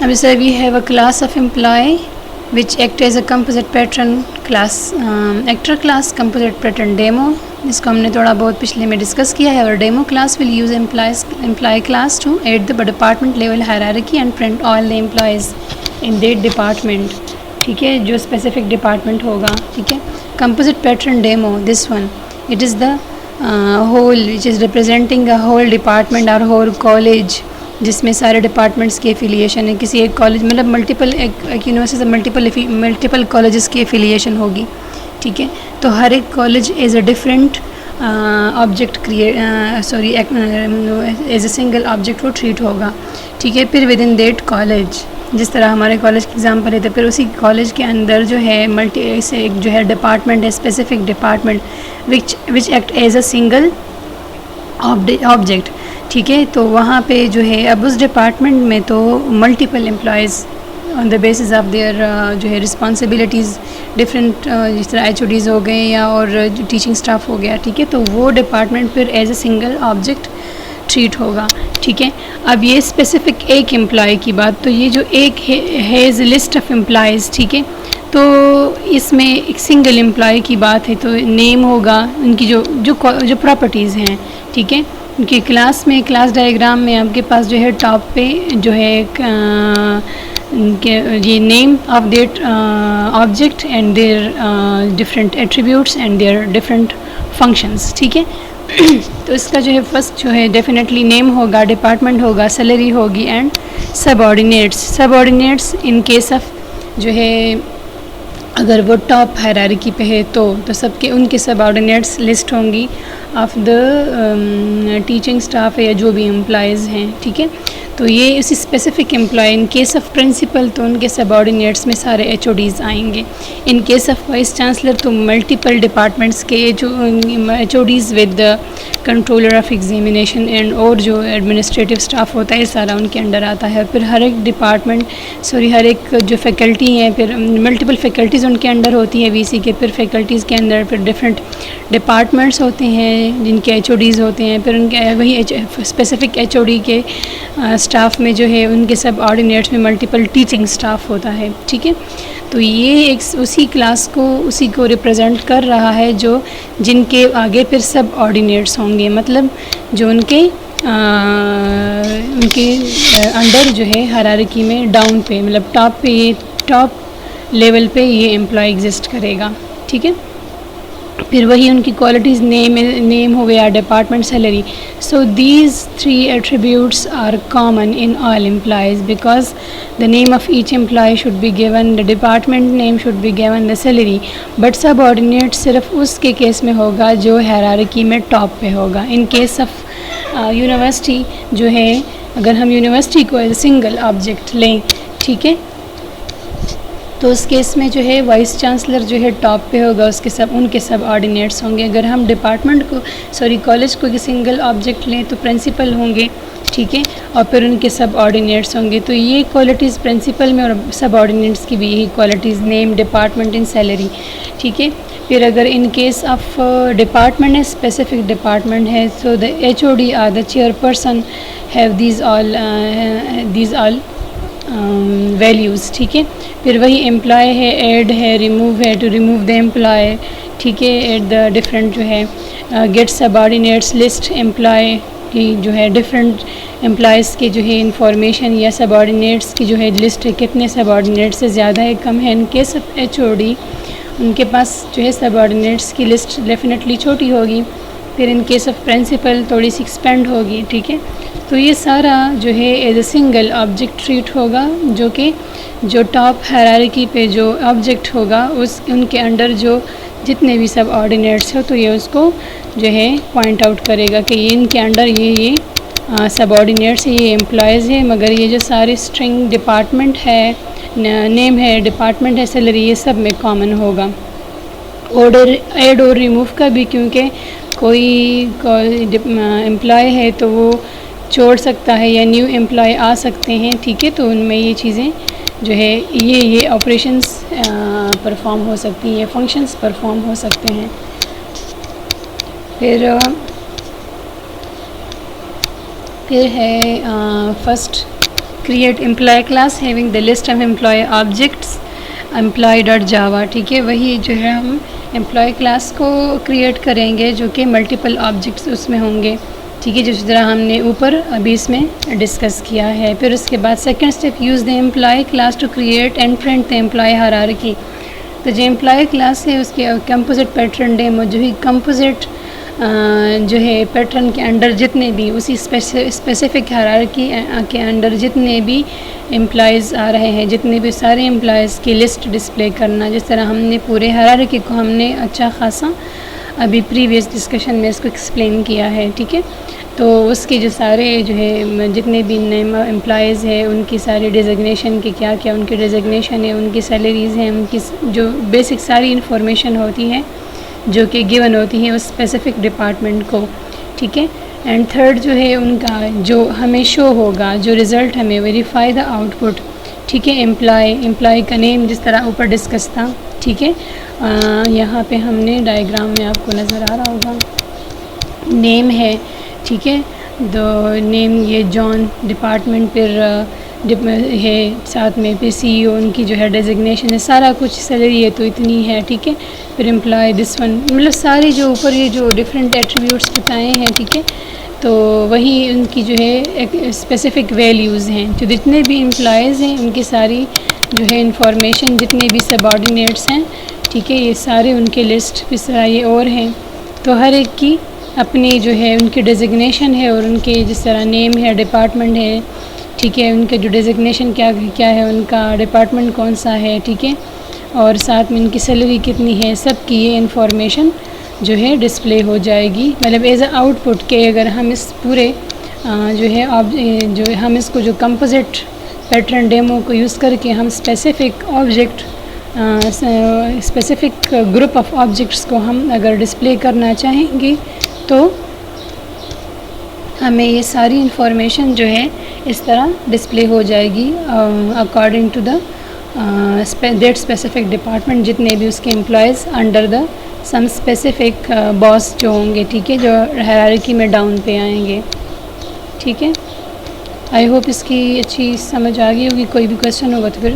اب sir we have a class of employee which act as a composite pattern class actor class composite pattern demo جس کو ہم نے تھوڑا بہت پچھلے میں ڈسکس کیا ہے. اور demo class will use employee class to add the department level hierarchy and print all the employees in that department. ٹھیک ہے, جو اسپیسیفک ڈپارٹمنٹ ہوگا. ٹھیک ہے, composite pattern demo, this one it is the whole which is representing a whole department or whole college, جس میں سارے departments کی ایفیلیشن ہے. کسی ایک کالج مطلب ملٹیپل ایک یونیورسٹی سے ملٹیپل کالجز کی ایفیلیشن ہوگی. ٹھیک ہے, تو ہر ایک college as a different object as a single object وہ ٹریٹ ہوگا. ٹھیک ہے, پھر ود ان دیٹ کالج, جس طرح ہمارے کالج کی ایگزامپل ہے تو پھر اسی کالج کے اندر جو ہے ایک جو ہے ڈپارٹمنٹ ہے, specific department which act as a single object. ٹھیک ہے, تو وہاں پہ جو ہے اب اس ڈپارٹمنٹ میں تو multiple employees on the basis of their جو ہے رسپانسبلٹیز ڈفرینٹ, جس طرح ایچ او ڈیز ہو گئے یا اور ٹیچنگ اسٹاف ہو گیا. ٹھیک ہے, تو وہ ڈپارٹمنٹ پھر as a single object treat ہوگا. ٹھیک ہے, اب یہ اسپیسیفک ایک امپلائی کی بات, تو یہ جو ایک ہیز لسٹ آف امپلائیز. ٹھیک ہے, تو اس میں ایک سنگل امپلائی کی بات ہے تو نیم ہوگا, ان کی جو پراپرٹیز ہیں. ٹھیک ہے, ان کی کلاس میں کلاس ڈائیگرام میں آپ کے پاس جو ہے ٹاپ پہ جو ہے ایک یہ name of that object and their different attributes and their different functions. ٹھیک ہے, تو اس کا جو ہے فرسٹ جو ہے ڈیفینیٹلی نیم ہوگا, ڈپارٹمنٹ ہوگا, سیلری ہوگی and sub ordinates in case of جو ہے اگر وہ ٹاپ ہائرارکی پہ ہے تو سب کے ان کے سب آرڈینیٹس لسٹ ہوں گی آف دا ٹیچنگ اسٹاف یا جو بھی امپلائیز ہیں. ٹھیک ہے, تو یہ اسی specific employee in case of principal تو ان کے سب آرڈینیٹس میں سارے ایچ او ڈیز آئیں گے. In case of vice chancellor تو ملٹیپل ڈپارٹمنٹس کے H O Ds with controller of examination and اور جو ایڈمنسٹریٹو اسٹاف ہوتا ہے سارا ان کے انڈر آتا ہے. پھر ہر ایک ڈپارٹمنٹ ہر ایک جو فیکلٹی ہیں پھر ملٹیپل فیکلٹیز ان کے انڈر ہوتی ہیں وی سی کے. پھر فیکلٹیز کے اندر پھر ڈفرینٹ ڈپارٹمنٹس ہوتے ہیں جن کے ایچ او ڈیز ہوتے ہیں. پھر ان کے وہی اسپیسیفک ایچ او ڈی کے اسٹاف میں جو ہے ان کے سب آرڈینیٹس میں ملٹیپل ٹیچنگ اسٹاف ہوتا ہے. ٹھیک ہے, تو یہ ایک اسی کلاس کو اسی کو ریپرزینٹ کر رہا ہے جو جن کے آگے پھر سب آرڈینیٹس ہوں گے, مطلب جو ان کے انڈر جو ہے ہائرارکی میں ڈاؤن پہ مطلب ٹاپ لیول پہ یہ امپلائی ایگزسٹ کرے گا. ٹھیک ہے, پھر وہی ان کی کوالٹیز نیم ہو گیا, department, salary. So these 3 attributes are common in all employees because the name of each employee should be given, the department name should be given, the salary. but subordinate صرف اس کے case میں ہوگا جو hierarchy میں top پہ ہوگا. ان case of university جو ہے اگر ہم یونیورسٹی کو ایز سنگل آبجیکٹ لیں, ٹھیک ہے, تو اس کیس میں جو ہے وائس چانسلر جو ہے ٹاپ پہ ہوگا, ان کے سب آرڈینیٹس ہوں گے. اگر ہم ڈپارٹمنٹ کو کالج کو سنگل آبجیکٹ لیں تو پرنسپل ہوں گے. ٹھیک ہے, اور پھر ان کے سب آرڈینیٹس ہوں گے. تو یہ کوالٹیز پرنسپل میں اور سب آرڈینیٹس کی بھی یہی qualities name, department and salary. ٹھیک ہے, پھر اگر ان کیس آف ڈپارٹمنٹ ہے, اسپیسیفک ڈپارٹمنٹ ہے, so the H O D or the chairperson have these all values. ٹھیک ہے, پھر وہی امپلائی ہے, ایڈ ہے, ریموو ہے, ٹو ریموو دا امپلائی. ٹھیک ہے, ایٹ دا ڈفرینٹ جو ہے گیٹ سب آرڈینیٹس لسٹ امپلائی کی جو ہے ڈفرینٹ امپلائیز کے جو ہے انفارمیشن یا سب آرڈینیٹس کی جو ہے لسٹ ہے, کتنے سب آرڈینیٹس سے زیادہ ہے کم ہے. In case of H O D ان کے پاس جو ہے سب آرڈینیٹس کی لسٹ ڈیفینیٹلی چھوٹی ہوگی. پھر ان کیس آف پرنسپل تھوڑی سی ایکسپینڈ ہوگی. ٹھیک ہے, تو یہ سارا جو ہے as a single object treat ہوگا جو کہ جو ٹاپ ہائرارکی پہ جو آبجیکٹ ہوگا ان کے انڈر جو جتنے بھی سب آرڈینیٹس ہو تو یہ اس کو جو ہے پوائنٹ آؤٹ کرے گا کہ ان کے انڈر یہ سب آرڈینیٹس ہے, یہ امپلائیز ہے, مگر یہ جو سارے اسٹرنگ ڈپارٹمنٹ ہے, نیم ہے, ڈپارٹمنٹ ہے, سیلری, یہ سب میں کامن ہوگا. ایڈ اور ریموو کا بھی کیونکہ کوئی امپلائی ہے تو وہ چھوڑ سکتا ہے یا نیو امپلائی آ سکتے ہیں. ٹھیک ہے, تو ان میں یہ چیزیں جو ہے یہ آپریشنس پرفارم ہو سکتی ہیں, یہ فنکشنس پرفارم ہو سکتے ہیں. پھر ہے first create employee class having the list of employee objects employee.java. ٹھیک ہے، وہی جو ہے ہم امپلائی کلاس کو کریٹ کریں گے جو کہ ملٹیپل آبجیکٹس اس میں ہوں گے. ٹھیک ہے، جس طرح ہم نے اوپر ابھی اس میں ڈسکس کیا ہے. پھر اس کے بعد second step, use the employee class to create and print the employee hierarchy. تو جو امپلائی کلاس ہے اس کے کمپوزٹ پیٹرن ڈیمو جو ہے کمپوزٹ جو ہے پیٹرن کے انڈر جتنے بھی اسی اسپیسیفک ہائرارکی کے انڈر جتنے بھی امپلائیز آ رہے ہیں، جتنے بھی سارے امپلائیز کی لسٹ ڈسپلے کرنا. جس طرح ہم نے پورے ہائرارکی کو ہم نے اچھا خاصا ابھی پریویس ڈسکشن میں اس کو ایکسپلین کیا ہے. ٹھیک ہے، تو اس کے جو سارے جو ہے جتنے بھی نیم امپلائیز ہیں ان کی ساری ڈیزگنیشن کے کیا کیا ان کی ڈیزگنیشن ہے، ان کی سیلریز ہیں، ان کی جو بیسک ساری انفارمیشن ہوتی ہے جو کہ گیون ہوتی ہے اس اسپیسیفک ڈپارٹمنٹ کو. ٹھیک ہے، اینڈ تھرڈ جو ہے ان کا جو ہمیں شو ہوگا جو رزلٹ ہمیں ویریفائی دا آؤٹ پٹ. ٹھیک ہے، امپلائی کا نیم جس طرح اوپر ڈسکس تھا. ٹھیک ہے، یہاں پہ ہم نے ڈائیگرام میں آپ کو نظر آ رہا ہوگا نیم ہے. ٹھیک ہے، دو نیم یہ جان ڈپارٹمنٹ پھر ہے ساتھ میں پھر سی ای او ان کی جو ہے ڈیزگنیشن ہے، سارا کچھ سیلری ہے تو اتنی ہے. ٹھیک ہے، پھر امپلائی دس ون، مطلب ساری جو اوپر یہ جو ڈفرینٹ ایٹریبیوٹس بتائے ہیں. ٹھیک ہے، تو وہی ان کی جو ہے اسپیسیفک ویلیوز ہیں. جو جتنے بھی امپلائیز ہیں ان کی ساری جو ہے انفارمیشن، جتنے بھی سب آرڈینیٹس ہیں. ٹھیک ہے، یہ سارے ان کے لسٹ اس طرح یہ اور ہیں. تو ہر ایک کی اپنی جو ہے ان کی ڈیزگنیشن ہے اور ان کے جس طرح نیم ہے، ڈپارٹمنٹ ہے. ٹھیک ہے، ان کے جو ڈیزگنیشن کیا ہے، ان کا ڈپارٹمنٹ کون سا ہے. ٹھیک ہے، اور ساتھ میں ان کی سیلری کتنی ہے، سب کی یہ انفارمیشن جو ہے ڈسپلے ہو جائے گی. مطلب ایز اے آؤٹ پٹ کہ اگر ہم اس پورے جو ہے جو ہم اس کو جو کمپوزٹ پیٹرن ڈیمو کو یوز کر کے ہم specific object specific group of objects کو ہم اگر ڈسپلے کرنا چاہیں گے تو ہمیں یہ ساری انفارمیشن جو ہے اس طرح ڈسپلے ہو جائے گی according to the that specific department, جتنے بھی اس کے employees under the some specific boss جو ہوں گے. ٹھیک ہے، جو ہائرارکی میں ڈاؤن پہ آئیں گے. ٹھیک ہے، آئی ہوپ اس کی اچھی سمجھ آ گئی ہوگی. کوئی بھی کویشچن ہوگا تو پھر